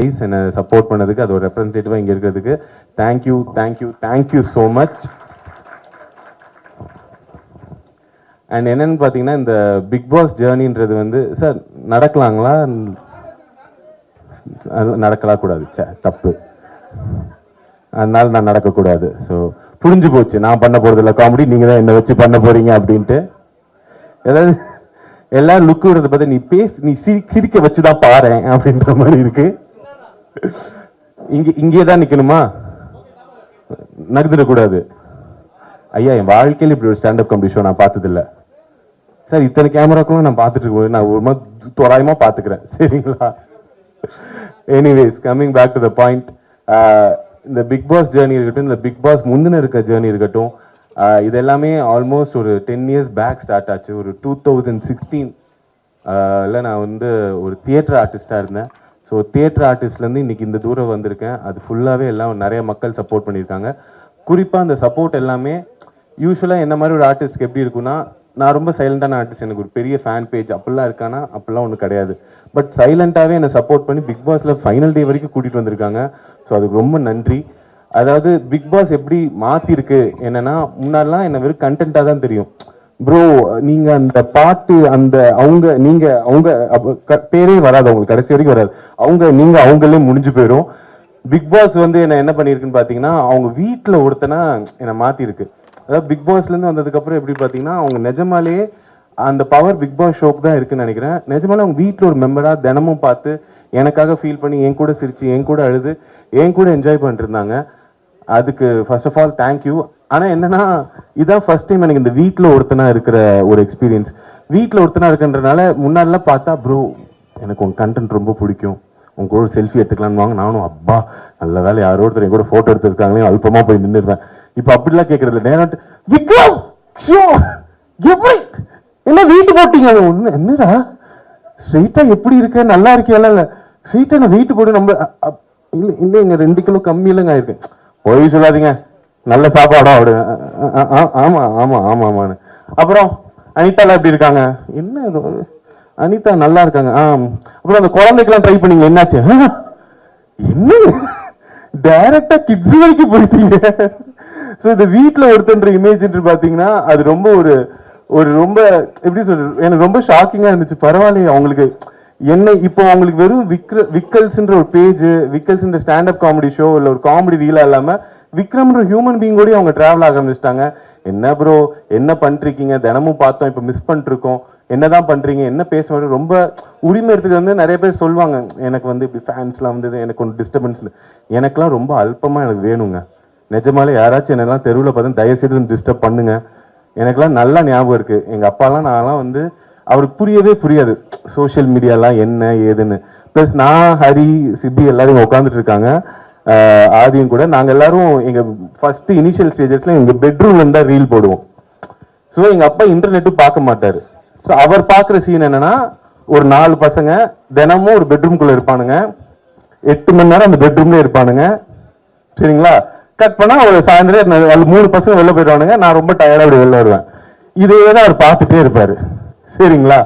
என்னை சப்போர்ட் பண்ணதுக்கு, அது ஒரு ரெப்ரஸன்டேட்டிவாக இங்கே இருக்கிறதுக்கு தேங்க்யூ ஸோ மச். அண்ட் என்னன்னு பார்த்தீங்கன்னா, இந்த பிக் பாஸ் ஜேர்னின்றது வந்து சார் நடக்கலாங்களா? நடக்கலாம் கூடாது, தப்பு. அதனால நான் நடக்கக்கூடாது. ஸோ புரிஞ்சு போச்சு, நான் பண்ண போகிறது இல்லை காமெடி, நீங்கள் தான் என்னை வச்சு பண்ண போகிறீங்க அப்படின்ட்டு. ஏதாவது எல்லாரும் லுக் விடுறத பார்த்து நீ சிரிக்க வச்சு தான் பாரு அப்படின்ற மாதிரி இருக்கு. இங்கே தான் நிற்கணுமா? நகர்ந்துடக்கூடாது. ஐயா, என் வாழ்க்கையில் இப்படி ஒரு ஸ்டாண்டப் காமெடி ஷோ நான் பார்த்ததில்லை சார். இத்தனை கேமராக்களும் நான் பார்த்துட்டு இருக்கும்போது நான் ஒரு மாதிரி தோராயமாக பார்த்துக்கிறேன், சரிங்களா? Anyways, coming back to the point, இந்த பிக் பாஸ் ஜேர்னி இருக்கட்டும், இந்த பிக் பாஸ் முந்தின இருக்க ஜேர்னி இருக்கட்டும், இது எல்லாமே ஆல்மோஸ்ட் ஒரு 10 years பேக் ஸ்டார்ட் ஆச்சு. ஒரு 2016 நான் வந்து ஒரு தியேட்டர் ஆர்டிஸ்டாக இருந்தேன். ஸோ தியேட்டர் ஆர்டிஸ்ட்லேருந்து இன்றைக்கி இந்த தூரம் வந்திருக்கேன். அது ஃபுல்லாகவே எல்லாம் நிறைய மக்கள் சப்போர்ட் பண்ணியிருக்காங்க. குறிப்பாக அந்த சப்போர்ட் எல்லாமே யூஸ்வலாக என்ன மாதிரி ஒரு ஆர்டிஸ்ட்க்கு எப்படி இருக்குன்னா, நான் ரொம்ப சைலண்டான ஆர்டிஸ்ட், எனக்கு ஒரு பெரிய ஃபேன் பேஜ் அப்படிலாம் இருக்கானா? அப்படிலாம் ஒன்றும் கிடையாது. பட் சைலண்டாகவே என்னை சப்போர்ட் பண்ணி பிக் பாஸில் ஃபைனல் டே வரைக்கும் கூட்டிகிட்டு வந்திருக்காங்க. ஸோ அதுக்கு ரொம்ப நன்றி. அதாவது பிக் பாஸ் எப்படி மாற்றிருக்கு என்னென்னா, முன்னாடிலாம் என்ன வெறும் கண்டென்ட்டாக தான் தெரியும். ப்ரோ, நீங்கள் அந்த பாட்டு அந்த அவங்க பேரே வராது, அவங்களுக்கு கடைசி வரைக்கும் வராது. அவங்களே முடிஞ்சு போயிடும். பிக் பாஸ் வந்து என்ன பண்ணியிருக்குன்னு பார்த்தீங்கன்னா, அவங்க வீட்டில் ஒருத்தனா என்னை மாற்றிருக்கு. அதாவது பிக் பாஸ்லேருந்து வந்ததுக்கப்புறம் எப்படி பார்த்தீங்கன்னா, அவங்க நிஜமாலேயே அந்த பவர் பிக் பாஸ் ஷோக்கு தான் இருக்குன்னு நினைக்கிறேன். நிஜமாலே அவங்க வீட்டில் ஒரு மெம்பராக தினமும் பார்த்து எனக்காக ஃபீல் பண்ணி என் கூட சிரிச்சு, என் கூட அழுது, என் கூட என்ஜாய் பண்ணிட்டு இருந்தாங்க. அதுக்கு ஃபர்ஸ்ட் ஆஃப் ஆல் தேங்க்யூ. ஆனால் என்னன்னா, இதான் ஃபர்ஸ்ட் டைம் எனக்கு இந்த வீட்டில் ஒருத்தனா இருக்கிற ஒரு எக்ஸ்பீரியன்ஸ். வீட்டில் ஒருத்தனா இருக்குன்றனால முன்னாடிலாம் பார்த்தா, ப்ரோ எனக்கு உங்கள் கண்டென்ட் ரொம்ப பிடிக்கும், உங்க கூட செல்ஃபி எடுத்துக்கலான்னு வாங்க. நானும் அப்பா நல்ல வேலை யாரோ ஒருத்தர் என் கூட ஃபோட்டோ எடுத்துருக்காங்களே அல்பமாக போய் நின்றுடுவேன். இப்போ அப்படிலாம் கேட்கறது நேரம் விக்ரம் எப்படி என்ன வீட்டு போட்டீங்க? ஒன்று என்னடா ஸ்ட்ரெயிட்டா எப்படி இருக்க, நல்லா இருக்கியெல்லாம் இல்லை, ஸ்ட்ரெயிட்டா நான் வெயிட் போட்டு நம்ம இல்லை இல்லை இங்கே 2 கிலோ கம்மியெல்லாம் ஆயிருக்கேன். போய் சொல்லாதீங்க, நல்ல சாப்பாடா அப்படி. ஆமா ஆமா ஆமா ஆமான்னு. அப்புறம் அனிதாலாம் எப்படி இருக்காங்க? என்ன அனிதா நல்லா இருக்காங்க. அப்புறம் அந்த குழந்தைக்கெல்லாம் ட்ரை பண்ணீங்க, என்னாச்சு? என்ன டைரக்டா கிட்ஸ் வரைக்கும் போயிட்டீங்க. ஸோ இந்த வீட்டில் ஒருத்தன்ற இமேஜ் பார்த்தீங்கன்னா, அது ரொம்ப ஒரு ரொம்ப எப்படி சொல்றது, எனக்கு ரொம்ப ஷாக்கிங்காக இருந்துச்சு. பரவாயில்லையே, அவங்களுக்கு என்ன இப்போ அவங்களுக்கு வெறும் விக்கல்ஸ்ன்ற ஒரு பேஜ், விக்கல்ஸ்ன்ற ஸ்டாண்டப் காமெடி ஷோ இல்லை ஒரு காமெடி ரீலா இல்லாமல் விக்ரம்ன்ற ஹியூமன் பீங் கூட அவங்க டிராவல் ஆக ஆரம்பிச்சிட்டாங்க. என்ன ப்ரோ என்ன பண்ணிருக்கீங்க, தினமும் பார்த்தோம், இப்போ மிஸ் பண்ணிருக்கோம், என்னதான் பண்றீங்க, என்ன பேசுவாங்க, ரொம்ப உரிமை எடுத்துட்டு வந்து நிறைய பேர் சொல்லுவாங்க, எனக்கு வந்து இப்படி ஃபேன்ஸ்லாம் வந்தது, எனக்கு ஒன்று டிஸ்டர்பன்ஸ். எனக்குலாம் ரொம்ப அல்பமாக எனக்கு வேணுங்க. நிஜமாலே யாராச்சும் என்னெல்லாம் தெருவில் பார்த்து தயவுசெய்து டிஸ்டர்ப் பண்ணுங்க. எனக்குலாம் நல்லா ஞாபகம் இருக்கு, எங்கள் அப்பாலாம் நான்லாம் வந்து அவருக்கு புரியாது சோஷியல் மீடியாலாம் என்ன ஏதுன்னு. ப்ளஸ் நான் ஹரி சிப்பி எல்லாரும் உட்காந்துட்டு இருக்காங்க, ஆதியும் கூட. நாங்கள் எல்லாரும் எங்கள் ஃபர்ஸ்ட் இனிஷியல் ஸ்டேஜஸ்ல எங்கள் பெட்ரூம்ல இருந்தா ரீல் போடுவோம். ஸோ எங்கள் அப்பா இன்டர்நெட்டும் பார்க்க மாட்டாரு. ஸோ அவர் பார்க்குற சீன் என்னன்னா, ஒரு 4 பசங்க தினமும் ஒரு பெட்ரூம்குள்ள இருப்பானுங்க, 8 மணி நேரம் அந்த பெட்ரூம்ல இருப்பானுங்க, சரிங்களா? கட் பண்ணா ஒரு சாயந்தரம் 3 பசங்க வெளில போயிடுவானுங்க, நான் ரொம்ப டயர்டா அப்படி வெளில வருவேன். இதே தான் அவர் பார்த்துட்டே இருப்பாரு, சரிங்களா?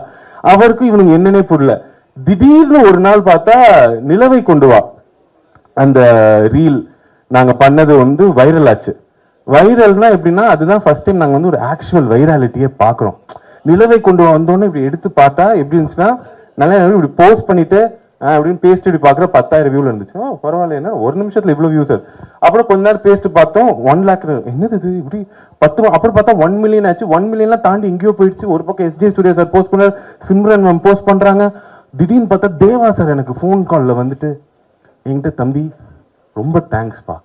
அவருக்கு இவனுக்கு என்னன்னே புரியல. திடீர்னு ஒரு நாள் பார்த்தா நிலவை கொண்டு வா அந்த ரீல் நாங்க பண்ணது வந்து வைரல் ஆச்சு. வைரல்னா எப்படின்னா, அதுதான் ஃபர்ஸ்ட் டைம் நாங்க வந்து ஒரு ஆக்சுவல் வைராலிட்டியை பார்க்குறோம். நிலவை கொண்டு வந்தோன்னு இப்படி எடுத்து பார்த்தா எப்படி இருந்துச்சுன்னா, நல்லா இப்படி போஸ்ட் பண்ணிட்டு அப்படின்னு பேஸ்ட் இப்படி பார்க்குற 10,000 வியூல இருந்துச்சு. பரவாயில்ல, என்ன ஒரு நிமிஷத்துல இவ்வளோ வியூஸ். அப்புறம் கொஞ்ச நேரம் பேஸ்ட் பார்த்தோம் 1 lakh. என்னது இது இப்படி 10. அப்புறம் பார்த்தா 1 million ஆச்சு. 1 millionலாம் தாண்டி எங்கேயோ போயிடுச்சு. ஒரு பக்கம் எஸ்ஜே ஸ்டுடியோ சார் போஸ்ட் பண்ணார், சிம்ரன் மேம் போஸ்ட் பண்றாங்க. திடீர்னு பார்த்தா தேவா சார் எனக்கு ஃபோன் காலில் வந்துட்டு என்கிட்ட, தம்பி ரொம்ப தேங்க்ஸ்பா,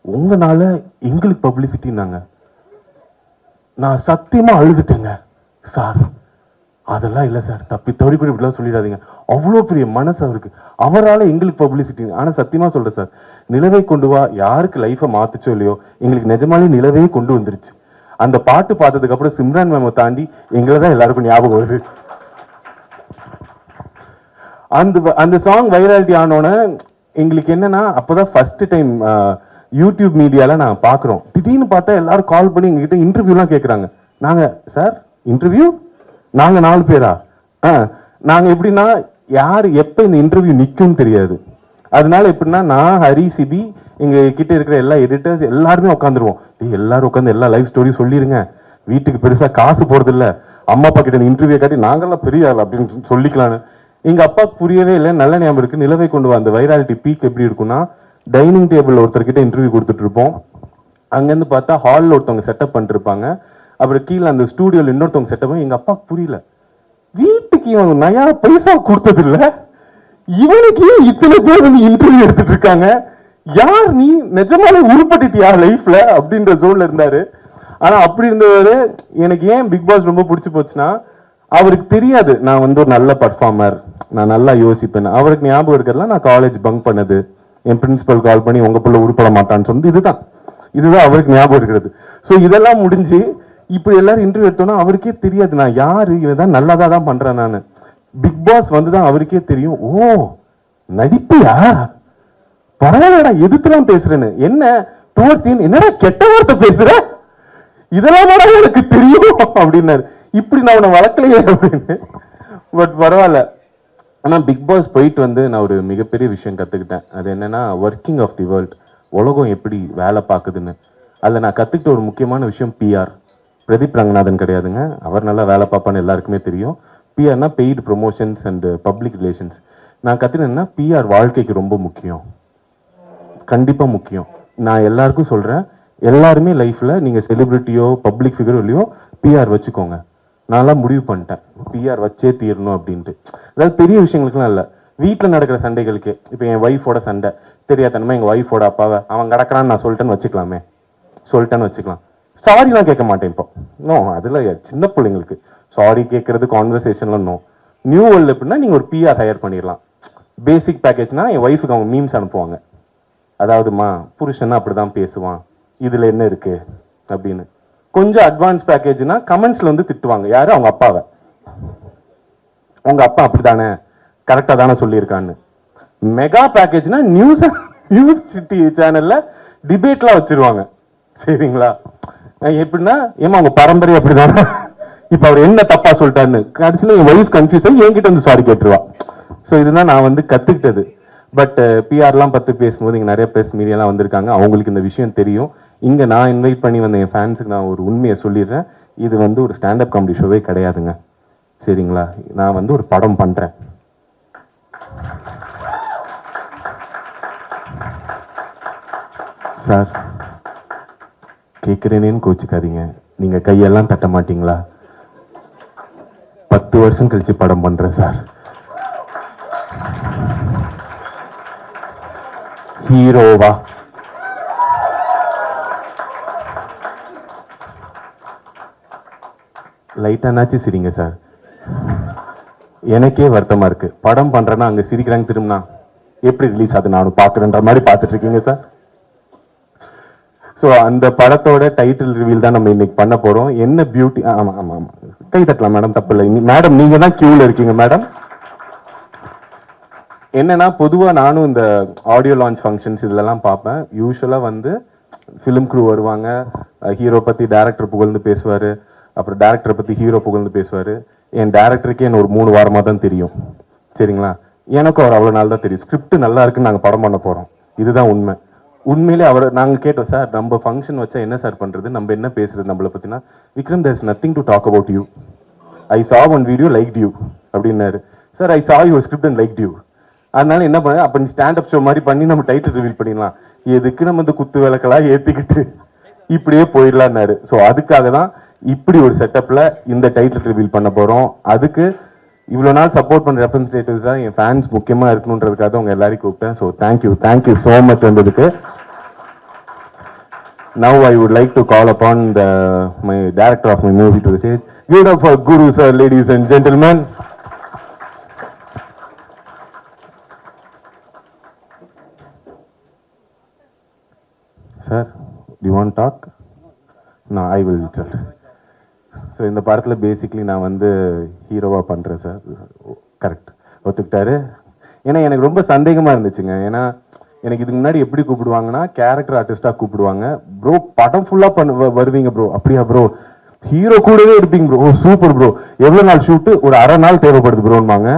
உங்களால எங்களுக்கு பப்ளிசிட்டின்னாங்க. நான் சத்தியமா அழுதுட்டேங்க சார். அதெல்லாம் இல்லை சார், தப்பி தவறி கூட இப்படிலாம் சொல்லிடாதீங்க, அவ்வளோ பெரிய மனசு அவருக்கு, அவரால் எங்களுக்கு பப்ளிசிட்டி. ஆனால் சத்தியமா சொல்றேன் சார், நிலவை கொண்டு வா யாருக்கு லைஃபை மாத்துச்சோ இல்லையோ, எங்களுக்கு நிஜமாலே நிலவே கொண்டு வந்துருச்சு. அந்த பாட்டு பார்த்ததுக்கு அப்புறம் சிம்ரான் மேமை தாண்டி எங்களை தான் எல்லாருக்கும் ஞாபகம் வருது. அந்த சாங் வைராலிட்டி ஆனோன்னு எங்களுக்கு என்னன்னா, அப்போதான் ஃபர்ஸ்ட் டைம் யூடியூப் மீடியால நான் பார்க்குறோம். திடீர்னு பார்த்தா எல்லாரும் கால் பண்ணி எங்ககிட்ட இன்டர்வியூலாம் கேட்குறாங்க. நாங்க சார் இன்டர்வியூ, நாங்க 4 பேரா? நாங்க எப்படின்னா, யார் எப்ப இந்த இன்டர்வியூ நிற்கும் தெரியாது. அதனால எப்படின்னா நான் ஹரி சிபி எங்க கிட்ட இருக்கிற எல்லா எடிட்டர்ஸ் எல்லாருமே உட்காந்துருவோம். எல்லாரும் உட்காந்து எல்லா லைஃப் ஸ்டோரி சொல்லிருங்க, வீட்டுக்கு பெருசா காசு போறது இல்ல, அம்மா அப்பா கிட்ட இன்டர்வியூ காட்டி நாங்கெல்லாம் பெரிய ஆள் அப்படின்னு சொல்லிக்கலான்னு. எங்க அப்பாவுக்கு புரியவே இல்லை. நல்ல ஞாபகம் இருக்கு, நிலவை கொண்டு வா அந்த வைராலிட்டி பீக் எப்படி இருக்கும்னா, டைனிங் டேபிள் ஒருத்தர்கிட்ட இன்டர்வியூ கொடுத்துட்டு இருப்போம். அங்கேருந்து பார்த்தா ஹாலில் ஒருத்தவங்க செட்டப் பண்ணிருப்பாங்க, அப்புறம் கீழே அந்த ஸ்டூடியோவில் இன்னொருத்தவங்க செட்டப். எங்க அப்பாவுக்கு புரியல, வீட்டுக்கு இவன் நயா பைசா கொடுத்தது இல்ல, இவனுக்கு இத்தனை பேர் வந்து இன்டர்வியூ எடுத்துட்டு இருக்காங்க, யார் நீ, நிஜமாலே உருப்பட்டுட்டியா லைஃப்ல அப்படின்ற ஜோன்ல இருந்தாரு. ஆனா அப்படி இருந்தவரு எனக்கு ஏன் பிக் பாஸ் ரொம்ப பிடிச்சி போச்சுன்னா, அவருக்கு தெரியாது நான் வந்து ஒரு நல்ல பர்ஃபார்மர், நான் நல்லா யோசிப்பேன். அவருக்கு ஞாபகம் இருக்கிறதுலாம் நான் காலேஜ் பங்க் பண்ணது, என் பிரின்சிபல் கால் பண்ணி உங்க பிள்ளை உருப்பட மாட்டான்னு சொன்னது, இதுதான் அவருக்கு ஞாபகம் இருக்கிறது. ஸோ இதெல்லாம் முடிஞ்சு இப்படி எல்லாரும் இன்டர்வியூ எடுத்தோம்னா அவருக்கே தெரியாது நான் யாரு, இவன் நல்லா தான் பண்றேன் நான். பிக் பாஸ் வந்துதான் அவருக்கே தெரியும், ஓ நடிப்பியா, பரவாயில்லடா எதுக்குலாம் பேசுறேன்னு, என்ன டோர்த்தின் என்னடா கெட்ட வார்த்தை பேசுற, இதெல்லாம் எனக்கு தெரியும் அப்படின்னாரு. இப்படி நான் உன்னை வளர்க்கலையே அப்படின்னு. பட் பரவாயில்ல. ஆனா பிக் பாஸ் போயிட்டு வந்து நான் ஒரு மிகப்பெரிய விஷயம் கத்துக்கிட்டேன். அது என்னன்னா, ஒர்க்கிங் ஆஃப் தி வேர்ல்ட், உலகம் எப்படி வேலை பார்க்குதுன்னு. அதில் நான் கற்றுக்கிட்ட ஒரு முக்கியமான விஷயம் பிஆர். பிரதீப் ரங்கநாதன் கிடையாதுங்க, அவர் நல்லா வேலை பார்ப்பான்னு எல்லாருக்குமே தெரியும். பிஆர்னா paid promotions and public relations. நான் கற்றுக்கிட்டேன்னா பிஆர் வாழ்க்கைக்கு ரொம்ப முக்கியம், கண்டிப்பாக முக்கியம். நான் எல்லாருக்கும் சொல்கிறேன், எல்லாருமே லைஃப்பில் நீங்கள் செலிபிரிட்டியோ பப்ளிக் ஃபிகரோ இல்லையோ பிஆர் வச்சுக்கோங்க. நான்லாம் முடிவு பண்ணிட்டேன் பிஆர் வச்சே தீரணும் அப்படின்ட்டு. அதாவது பெரிய விஷயங்களுக்குலாம் இல்லை, வீட்டில் நடக்கிற சண்டைகளுக்கு. இப்போ என் ஒய்ஃபோட சண்டை தெரியாதனமா எங்கள் ஒய்ஃபோட அப்பாவை அவன் கிடக்கிறான்னு நான் சொல்லிட்டேன்னு வச்சுக்கலாம், சாரிலாம் கேட்க மாட்டேன் இப்போ. நோ, அதில் சின்ன பிள்ளைங்களுக்கு சாரி கேட்கறது கான்வர்சேஷன்லாம் நோ. நியூ வேர்ல்டு எப்படின்னா நீங்கள் ஒரு பிஆர் ஹையர் பண்ணிடலாம். பேசிக் பேக்கேஜ்னா என் ஒய்ஃபுக்கு அவங்க மீம்ஸ் அனுப்புவாங்க, அதாவதுமா புருஷன்னா அப்படிதான் பேசுவான், இதுல என்ன இருக்கு அப்படின்னு. கொஞ்சம் அட்வான்ஸ் பேக்கேஜ்னா கமெண்ட்ஸ்ல வந்து திட்டுவாங்க, யாரு, அவங்க அப்பாவை, உங்க அப்பா அப்படித்தானே, கரெக்டா தானே சொல்லியிருக்கான்னு. மெகா பேக்கேஜ்னா நியூஸ் சிட்டி சேனல்ல டிபேட்லாம் வச்சிருவாங்க, சரிங்களா. எப்படின்னா, ஏமா உங்க பரம்பரை அப்படிதானே, இப்ப அவர் என்ன தப்பா சொல்லிட்டாருன்னு கடைசியில் என் ஒய்ஃப் கன்ஃபியூஸ் ஆகி என்கிட்ட வந்து சாரி கேட்டுருவா. ஸோ இதுதான் நான் வந்து கத்துக்கிட்டது. பட் பிஆர்லாம் பற்றி பேசும்போது இங்கே நிறைய பேஸ் மீடியாலாம் வந்திருக்காங்க, அவங்களுக்கு இந்த விஷயம் தெரியும். இங்கே நான் இன்வைட் பண்ணி வந்த என் ஃபேன்ஸுக்கு நான் ஒரு உண்மையை சொல்லிடுறேன், இது வந்து ஒரு ஸ்டாண்டப் காமெடி ஷோவே கிடையாதுங்க, சரிங்களா. நான் வந்து ஒரு படம் பண்ணுறேன். சார் கேட்குறேனேன்னு கோச்சிக்காதீங்க, நீங்கள் கையெல்லாம் தட்ட மாட்டீங்களா? 10 வருஷம் கழிச்சு படம் பண்ணுறேன் சார். ஹீரோவா? லைட்டானாச்சு சிரிங்க சார். எனக்கே வருத்தமா இருக்கு, படம் பண்றேன்னா அங்க சிரிக்கிறாங்க, திரும்பினா எப்படி ரிலீஸ் ஆகுது நானும் பாக்குறேன்ற மாதிரி பார்த்துட்டு இருக்கீங்க சார். ஸோ அந்த படத்தோட டைட்டில் ரிவீல் தான் நம்ம இன்னைக்கு பண்ண போறோம். என்ன பியூட்டி, ஆமா ஆமா ஆமா, கை தட்டலாம் மேடம், தப்பு இல்லை மேடம், நீங்க தான் கியூல இருக்கீங்க மேடம். என்னன்னா, பொதுவாக நானும் இந்த ஆடியோ லான்ச் ஃபங்க்ஷன்ஸ் இதெல்லாம் பார்ப்பேன். யூஸ்வலாக வந்து ஃபிலிம் க்ரூ வருவாங்க, ஹீரோ பற்றி டேரக்டர் புகழ்ந்து பேசுவார், அப்புறம் டேரக்டரை பற்றி ஹீரோ புகழ்ந்து பேசுவார். என் டேரக்டருக்கே என்ன ஒரு 3 வாரமாக தான் தெரியும், சரிங்களா. எனக்கும் அவர் அவ்வளோ நாள் தான் தெரியும். ஸ்கிரிப்ட் நல்லா இருக்குன்னு நாங்கள் படம் பண்ண போகிறோம், இதுதான் உண்மை. உண்மையிலே அவர் நாங்கள் கேட்டோம், சார் நம்ம ஃபங்க்ஷன் வச்சா என்ன சார் பண்ணுறது, நம்ம என்ன பேசுறது நம்மளை பற்றினா, Vikram there is nothing to talk about you, I saw one video like you அப்படின்னாரு. Sir I saw your script and like you, அதனால என்ன பண்ண, அப்ப நீ ஸ்டாண்டப் ஷோ மாதிரி பண்ணி நம்ம டைட்டில் ரிவீல் பண்ணிடலாம், எதுக்கு நம்ம இந்த குத்து விளக்கெல்லாம் ஏத்திக்கிட்டு இப்படியே போயிடலான்னாரு. ஸோ அதுக்காக தான் இப்படி ஒரு செட்டப்ல இந்த டைட்டில் ரிவீல் பண்ண போறோம். அதுக்கு இவ்வளவு நாள் சப்போர்ட் பண்ற ரெப்ரஸன்டேட்டிவ்ஸ் தான் என் ஃபேன்ஸ் முக்கியமா இருக்கணுன்றதுக்காக உங்க எல்லாரையும் கூப்பிட்டேன். ஸோ தேங்க்யூ ஸோ மச் வந்ததுக்கு. Now I would like to call upon my director of my movie to the stage. Give it up for Guru sir, ladies and gentlemen. Sir, do you want to talk? No, I will tell. So இந்த படத்தில் basically நான் வந்து ஹீரோவாக பண்ணுறேன் sir. Correct, ஒத்துக்கிட்டாரு. ஏன்னா எனக்கு ரொம்ப சந்தேகமாக இருந்துச்சுங்க. ஏன்னா எனக்கு இதுக்கு முன்னாடி எப்படி கூப்பிடுவாங்கன்னா, கேரக்டர் ஆர்டிஸ்டாக கூப்பிடுவாங்க. ப்ரோ படம் ஃபுல்லாக வருவீங்க ப்ரோ, அப்படியா ப்ரோ, ஹீரோ கூடவே இருப்பீங்க ப்ரோ, ஓ சூப்பர் ப்ரோ, எவ்வளோ நாள் ஷூட்டு, ஒரு அரை நாள் தேவைப்படுது ப்ரோன்பாங்க.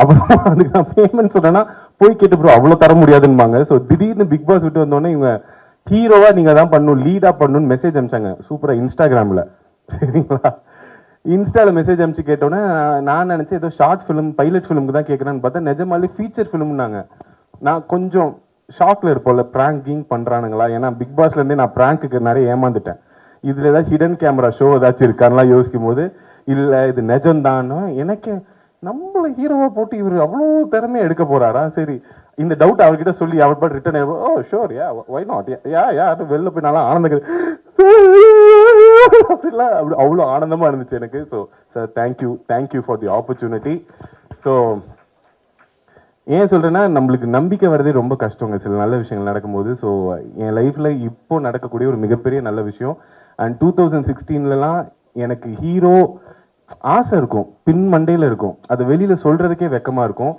அப்புறம் அதுக்கு நான் பேமெண்ட் சொன்னேன்னா போய் கேட்டு ப்ரோ அவ்வளோ தர முடியாதுன்னுவாங்க. ஸோ திடீர்னு பிக் பாஸ் விட்டு வந்தோடனே இவங்க ஹீரோவா நீங்க தான் பண்ணணும், லீடா பண்ணணும்னு மெசேஜ் அனுப்பிச்சாங்க. சூப்பரா இன்ஸ்டாகிராம்ல, சரிங்களா? இன்ஸ்டால மெசேஜ் அனுப்பிச்சு கேட்டோன்னே நான் நினைச்சேன் ஏதோ ஷார்ட் ஃபிலிம் பைலட் ஃபிலிமுக்கு தான் கேட்குறேன்னு பார்த்தா நிஜமாலே ஃபீச்சர் ஃபிலிம்னாங்க. நான் கொஞ்சம் ஷாக்ல இருப்போம்ல, பிராங்கிங் பண்றானுங்களா? ஏன்னா பிக் பாஸ்ல இருந்தே நான் பிராங்க்கு நிறைய ஏமாந்துட்டேன். இதுல ஏதாவது ஹிடன் கேமரா ஷோ ஏதாச்சும் இருக்கான்லாம் யோசிக்கும் போது இல்ல இது நிஜம்தான்னு எனக்கு நம்மள ஹீரோவா போட்டு இவர் அவ்வளோ திறமையா எடுக்க போறாரா? சரி, இந்த டவுட் அவர்கிட்ட சொல்லி அவர் பாட்டு ரிட்டர்ன் ஓ ஷோர் யா வை நாட் யா வெளில போய் நல்லா ஆனந்தம் அப்படிலாம் அவ்வளோ ஆனந்தமா இருந்துச்சு எனக்கு. So sir thank you for the opportunity. So ஏன் சொல்றேன்னா நம்மளுக்கு நம்பிக்கை வரதே ரொம்ப கஷ்டங்க சில நல்ல விஷயங்கள் நடக்கும்போது. ஸோ என் லைஃப்ல இப்போ நடக்கக்கூடிய ஒரு மிகப்பெரிய நல்ல விஷயம். அண்ட் 2016லலாம் எனக்கு ஹீரோ ஆசை இருக்கும், பின் மண்டையில் இருக்கும், அது வெளியில சொல்றதுக்கே வெக்கமா இருக்கும்.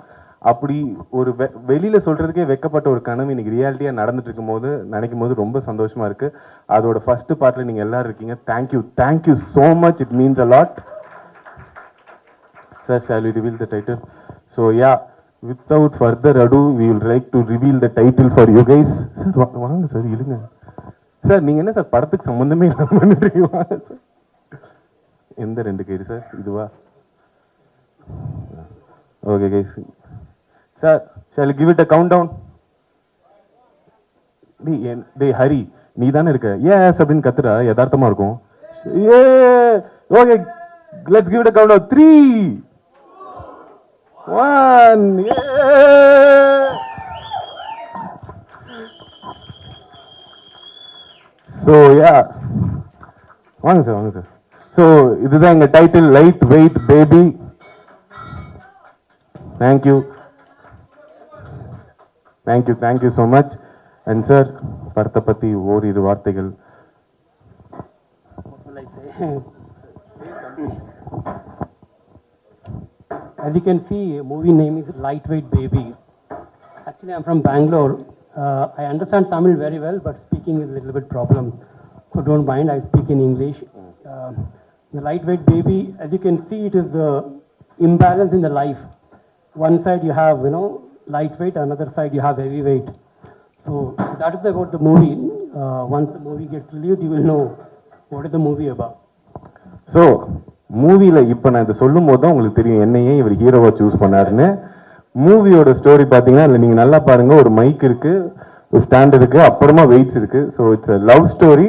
அப்படி ஒரு வெளியில சொல்றதுக்கே வெக்கப்பட்ட ஒரு கனவு இன்னைக்கு ரியாலிட்டியா நடந்துட்டு இருக்கும் போது நினைக்கும் போது ரொம்ப சந்தோஷமா இருக்கு. அதோட ஃபர்ஸ்ட் பார்ட்ல நீங்க எல்லாரும் இருக்கீங்க. Thank you so much. It means a lot. Sir, shall we reveal the title? So yeah, without further ado, we will like to reveal the title for you guys. Sir வாங்க சார், இருங்க sir. நீங்க என்ன sir படத்துக்கு சம்பந்தமே இல்லாம பண்ணிட்டு வாங்க sir. எந்த ரெண்டு கேடு சார்? இதுவா? Okay guys. Sir, shall I give it a countdown? டேய் ஹரி, நீ தானே இருக்க எஸ் அப்படின்னு கத்துறா, யதார்த்தமா இருக்கும். Okay, let's give it a countdown. 3, 1. So yeah, வாங்க சார். ஸோ இதுதான் எங்க title, light weight baby. Thank you so much. And sir, படத்தை பத்தி ஓரிரு வார்த்தைகள். As you can see, movie name is Lightweight Baby. Actually, I'm from Bangalore. I understand Tamil very well, but speaking is a little bit problem. So don't mind, I speak in English. The Lightweight Baby, as you can see, it is the imbalance in the life. One side you have, lightweight, another side you have heavyweight. So that is about the movie. Once the movie gets released, you will know what is the movie about. So மூவியில் இப்போ நான் இதை சொல்லும் போது தான் உங்களுக்கு தெரியும் என்னையே இவர் ஹீரோவை சூஸ் பண்ணாருன்னு. மூவியோட ஸ்டோரி பார்த்தீங்கன்னா அதில் நீங்கள் நல்லா பாருங்க, ஒரு மைக் இருக்கு, ஒரு ஸ்டாண்ட் இருக்கு, அப்புறமா வெயிட்ஸ் இருக்கு. So it's a love story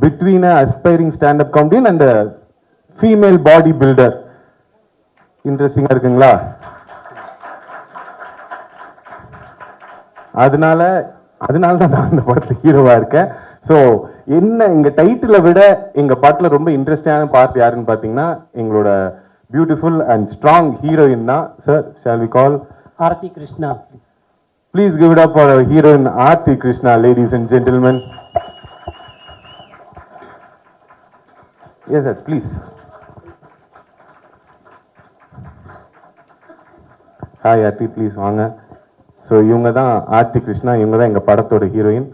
between a aspiring standup comedian and a female body builder. இன்ட்ரெஸ்டிங்காக இருக்குங்களா? அதனால தான் நான் இந்த படத்தில் ஹீரோவா இருக்கேன். ஸோ என்ன எங்க டைட்டிலை விட எங்க பாட்டில் ரொம்ப இன்ட்ரெஸ்டிங்கான பார்ட் யாருன்னு பார்த்தீங்கன்னா எங்களோட பியூட்டிஃபுல் அண்ட் ஸ்ட்ராங் ஹீரோயின் தான். Sir, shall we call Aarti Krishna. Please give it up for our heroine Aarti Krishna, ladies and gentlemen. Yes sir, please. Hi Aarti, please வாங்க. ஸோ இவங்க தான் ஆர்த்தி கிருஷ்ணா, இவங்க தான் எங்கள் படத்தோட ஹீரோயின்.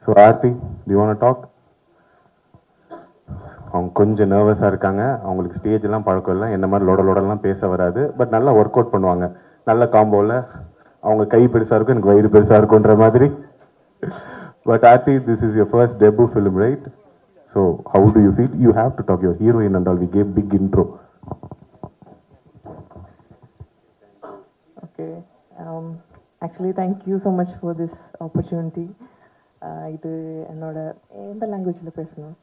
So Aarti, do you want to talk? அவங்க கொஞ்சம் நர்வஸாக இருக்காங்க, அவங்களுக்கு ஸ்டேஜ்லாம் பழக்கம் இல்லை, என்ன மாதிரி லோடலாம் பேச வராது, பட் நல்லா ஒர்க் அவுட் பண்ணுவாங்க. நல்ல காம்போவில் அவங்க கை பெருசாக இருக்கும், எனக்கு வயிறு பெருசாக இருக்குன்ற மாதிரி. But Aarti, this is your first debut film, right? So how do you feel? You have to talk your heroine and all. We gave big intro. Okay. Actually, thank you so much for this opportunity. இது என்னோட எந்த லாங்குவேஜில் பேசணும்?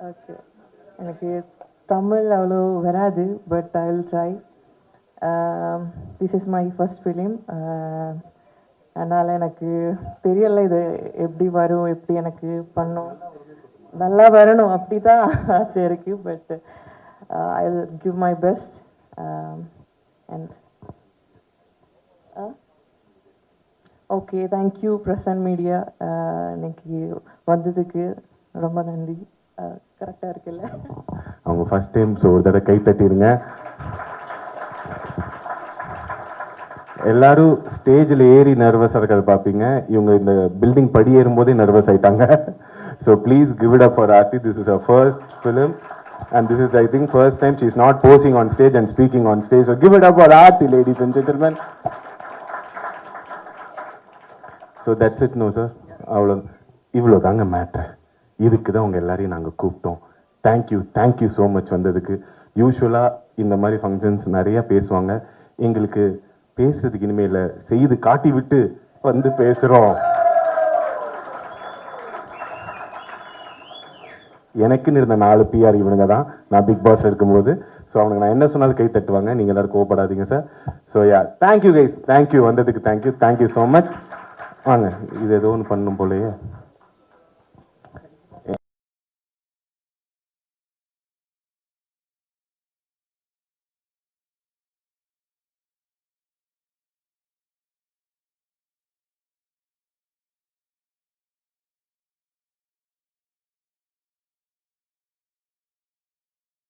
Okay, எனக்கு தமிழ் அவ்வளோ வராது, but I will try. This is my first film. அதனால் எனக்கு தெரியல இது எப்படி வரும், எப்படி எனக்கு பண்ணும், நல்லா வரணும் அப்படி தான் ஆசை இருக்குது. But I will give my best. And okay, thank you present media. இன்னைக்கு வந்ததுக்கு ரொம்ப நன்றி. கரெக்டாக இருக்குல்ல? அவங்க ஃபர்ஸ்ட் டைம், ஸோ ஒரு தடவை கை தட்டிடுங்க. எல்லாரும் ஸ்டேஜில் ஏறி நர்வஸாக இருக்கிறத பார்ப்பீங்க, இவங்க இந்த பில்டிங் படி ஏறும்போதே நர்வஸ் ஆயிட்டாங்க. So please give it up for Aarti. This is her first film. And this is, I think, first time she's not posing on stage and speaking on stage. So give it up for Aarti, ladies and gentlemen. So that's it, no sir. அவ்வளோ இவ்வளோ தாங்க matter. இதுக்கு தான் உங்கள் எல்லாரையும் நாங்கள் கூப்பிட்டோம். Thank you so much வந்ததுக்கு. யூஸ்வலாக இந்த மாதிரி ஃபங்க்ஷன்ஸ் நிறையா பேசுவாங்க. எங்களுக்கு பேசுறதுக்கு இனிமேல் இல்லை, செய்து காட்டி விட்டு வந்து பேசுகிறோம். எனக்குன்னு இருந்த 4 பிஆர் இவனுங்க தான் நான் பிக் பாஸ் இருக்கும்போது. ஸோ அவனுக்கு நான் என்ன சொன்னாலும் கை தட்டுவாங்க. நீங்கள் எல்லாரும் கோவப்படாதீங்க sir. So yeah, thank you guys, thank you வந்ததுக்கு தேங்க்யூ ஸோ மச். வாங்க, இது ஏதோ ஒன்று பண்ணும் போலயே.